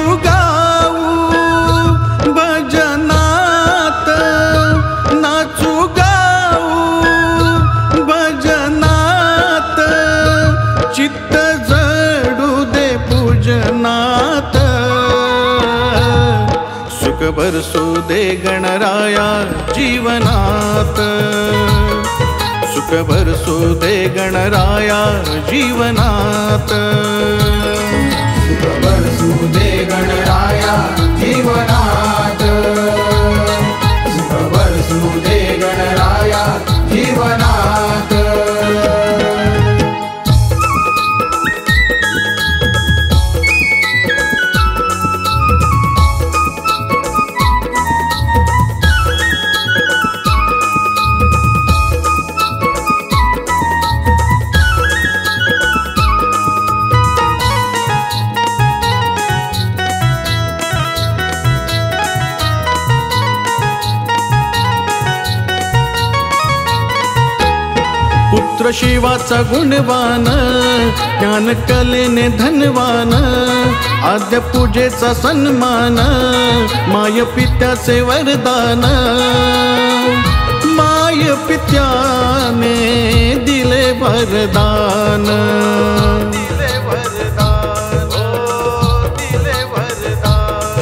नाचू गाऊ भजनात, नाचू गाऊ भजनात, चित्त जडू दे पूजनात, सुख बरसू दे गणराया जीवनात, सुख बरसू दे गणराया जीवनात, सुख बरसू दे गणराया जीवनात, सुख बरसू दे गणराया जीवनात। पुत्र शिवाचा गुणवान, ज्ञान कलेने धनवान, आद्य पूजेचा सन्मान, माय पित्याचे वरदान, माय पित्याने दिले वरदान,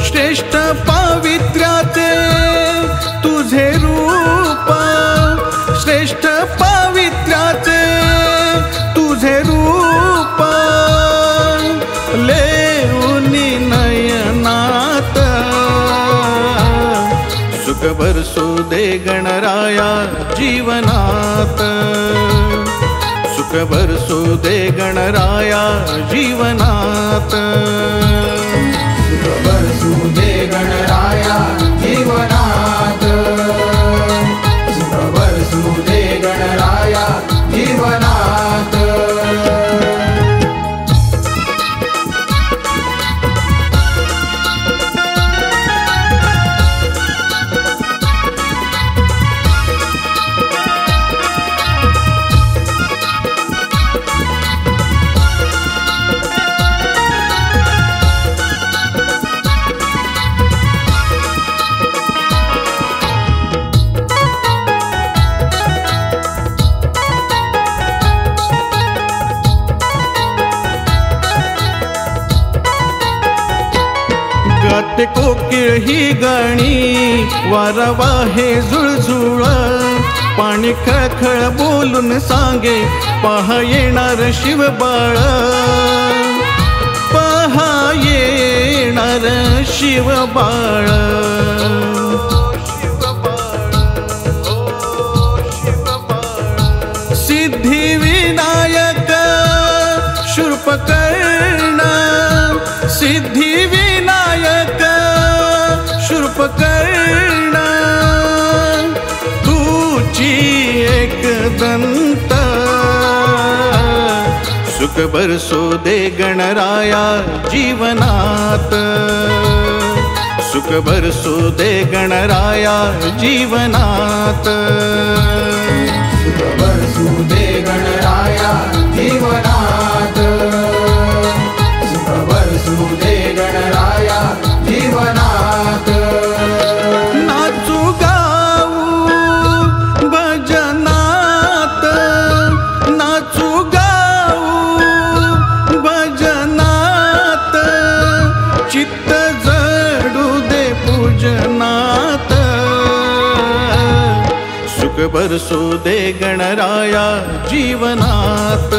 श्रेष्ठ पावित्र्याचे तुझे रूप, श्रेष्ठ पावित्र्याचे तुझे रूप, लेऊनी नयनात, सुख बरसू दे गणराया जीवनात, सुख बरसू दे गणराया जीवनात, सुख बरसू दे गणराया जीवनात, सुख बरसू दे गणराया जीवनात। गाते कोकिळ ही गाणी, वारा वाहे झुळझुळ, पाणी खळखळ बोलून सांगे, पहा येणार शिवबाळ, पहा येणार शिवबाळ, सिद्धिविनायक शूर्पकर्ण, सिद्धिविनायक शूर्पकर्ण, तुझी एक दंत, सुख बरसू दे गणराया जीवनात, सुख बरसू दे गणराया जीवनात, सुख बरसू दे गणराया जीवनात, सुख बरसू दे गणराया जीवनात। नाचू गाऊ भजनात, नाचू गाऊ भजनात, चित्त जडू दे पूजनात, सुख बरसू दे गणराया जीवनात,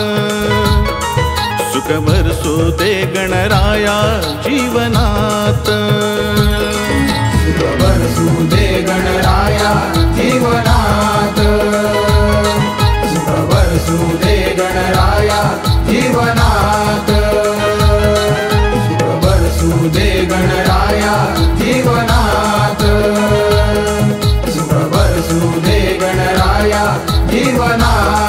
सुख बरसू दे गणराया जीवनात, सुख बरसू दे गणराया जीवनात, सुख बरसू दे गणराया जीवनात, सुख बरसू दे गणराया जीवनात, सुख बरसू दे गणराया जीवनात।